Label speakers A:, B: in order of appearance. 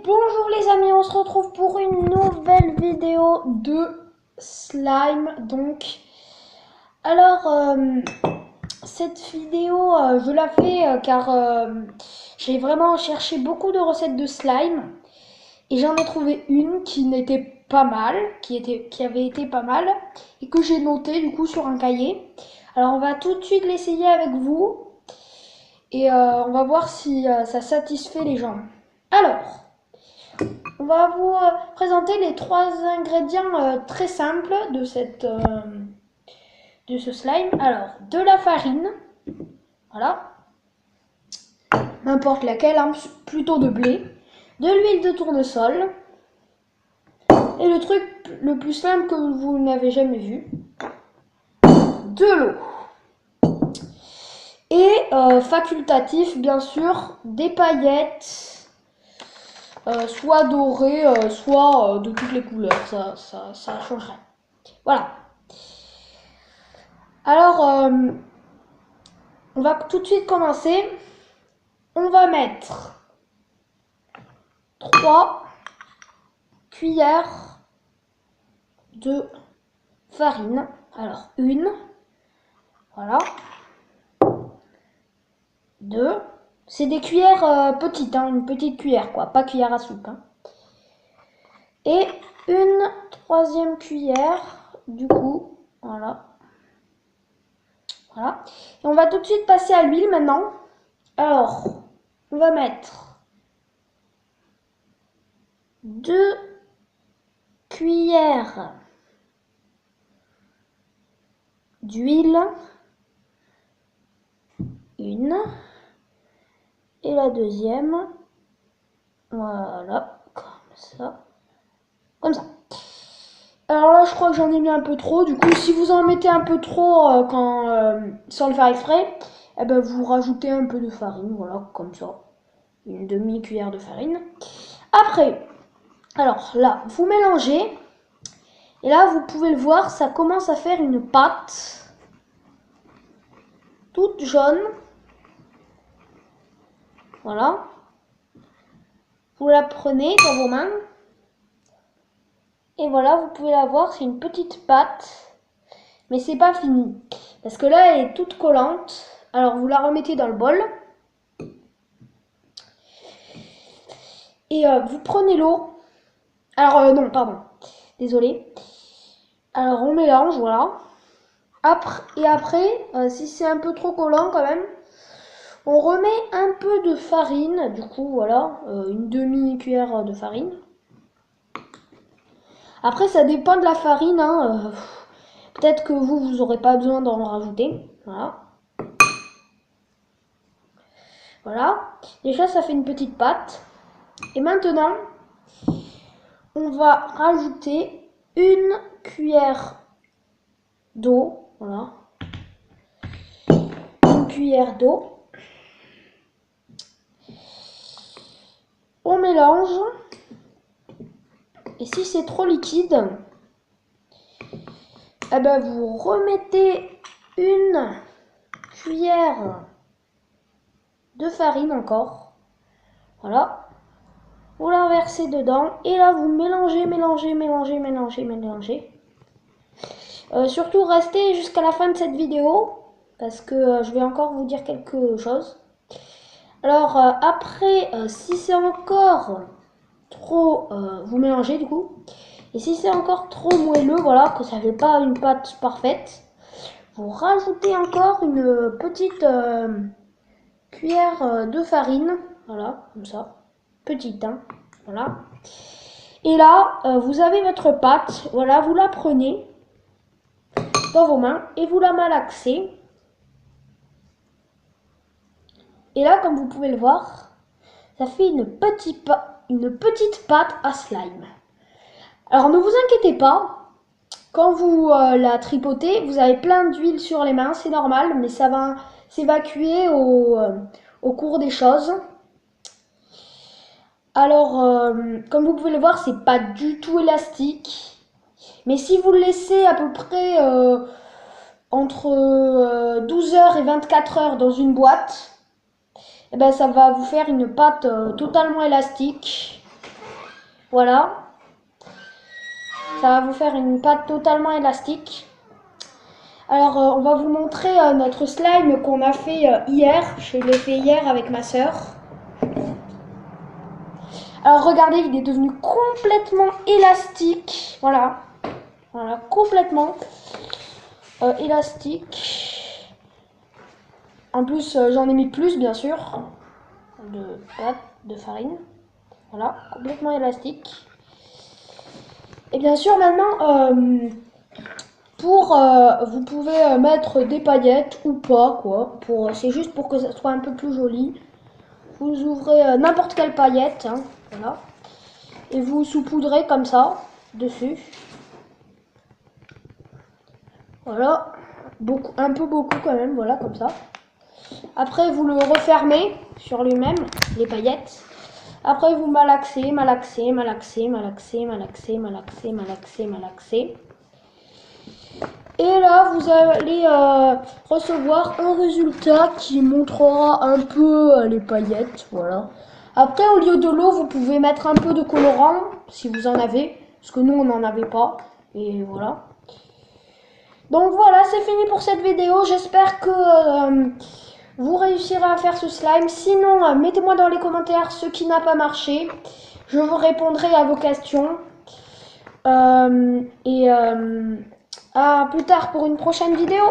A: Bonjour les amis, on se retrouve pour une nouvelle vidéo de slime. Cette vidéo, je la fais car j'ai vraiment cherché beaucoup de recettes de slime et j'en ai trouvé une qui n'était pas mal, qui avait été pas mal et que j'ai noté du coup sur un cahier. Alors on va tout de suite l'essayer avec vous et on va voir si ça satisfait les gens. Alors. On va vous présenter les 3 ingrédients très simples de ce slime. Alors, de la farine, voilà, n'importe laquelle, hein, plutôt de blé, de l'huile de tournesol, et le truc le plus simple que vous n'avez jamais vu, de l'eau. Et facultatif, bien sûr, des paillettes. Soit doré, soit de toutes les couleurs, ça changerait. Voilà. Alors, on va tout de suite commencer. On va mettre 3 cuillères de farine. Alors, une, voilà, 2. C'est des cuillères petites, hein, une petite cuillère, quoi, pas cuillère à soupe. Hein. Et une 3e cuillère, du coup, voilà. Voilà. Et on va tout de suite passer à l'huile maintenant. Alors, on va mettre 2 cuillères d'huile. Une. Et la deuxième. Voilà, comme ça. Comme ça. Alors là, je crois que j'en ai mis un peu trop. Du coup, si vous en mettez un peu trop sans le faire exprès, eh ben, vous rajoutez un peu de farine. Voilà, comme ça. Une demi-cuillère de farine. Après, alors là, vous mélangez. Et là, vous pouvez le voir, ça commence à faire une pâte toute jaune. Voilà. Vous la prenez dans vos mains. Et voilà, vous pouvez la voir, c'est une petite pâte. Mais c'est pas fini. Parce que là, elle est toute collante. Alors, vous la remettez dans le bol. Et vous prenez l'eau. Alors, non, pardon. Désolé. Alors, on mélange, voilà. Après, si c'est un peu trop collant quand même, on remet un peu de farine. Du coup, voilà, une demi-cuillère de farine. Après, ça dépend de la farine. Hein, peut-être que vous n'aurez pas besoin d'en rajouter. Voilà. Voilà. Déjà, ça fait une petite pâte. Et maintenant, on va rajouter une cuillère d'eau. Voilà. Une cuillère d'eau. On mélange. Et si c'est trop liquide, eh ben vous remettez une cuillère de farine encore. Voilà. Vous la versez dedans. Et là, vous mélangez, mélangez, mélangez, mélangez, mélangez. Surtout, restez jusqu'à la fin de cette vidéo. Parce que je vais encore vous dire quelque chose. Alors, après, si c'est encore trop... vous mélangez du coup. Et si c'est encore trop moelleux, voilà, que ça ne fait pas une pâte parfaite, vous rajoutez encore une petite cuillère de farine. Voilà, comme ça. Petite, hein. Voilà. Et là, vous avez votre pâte. Voilà, vous la prenez dans vos mains et vous la malaxez. Et là, comme vous pouvez le voir, ça fait une petite pâte à slime. Alors, ne vous inquiétez pas. Quand vous la tripotez, vous avez plein d'huile sur les mains. C'est normal, mais ça va s'évacuer au cours des choses. Alors, comme vous pouvez le voir, c'est pas du tout élastique. Mais si vous le laissez à peu près entre 12 heures et 24 heures dans une boîte, eh ben, ça va vous faire une pâte totalement élastique. Voilà. Ça va vous faire une pâte totalement élastique. Alors, on va vous montrer notre slime qu'on a fait hier. Je l'ai fait hier avec ma soeur. Alors, regardez, il est devenu complètement élastique. Voilà. Voilà, complètement élastique. En plus, j'en ai mis plus, bien sûr, de pâte, de farine. Voilà, complètement élastique. Et bien sûr, maintenant, vous pouvez mettre des paillettes ou pas, quoi. C'est juste pour que ça soit un peu plus joli. Vous ouvrez n'importe quelle paillette, hein, voilà. Et vous saupoudrez comme ça, dessus. Voilà, un peu beaucoup quand même, voilà, comme ça. Après, vous le refermez sur lui-même, les paillettes. Après, vous malaxez, malaxez, malaxez, malaxez, malaxez, malaxez, malaxez, malaxez. Et là, vous allez recevoir un résultat qui montrera un peu les paillettes, voilà. Après, au lieu de l'eau, vous pouvez mettre un peu de colorant, si vous en avez, parce que nous, on n'en avait pas. Et voilà. Donc voilà, c'est fini pour cette vidéo. J'espère que vous réussirez à faire ce slime. Sinon, mettez-moi dans les commentaires ce qui n'a pas marché. Je vous répondrai à vos questions. À plus tard pour une prochaine vidéo.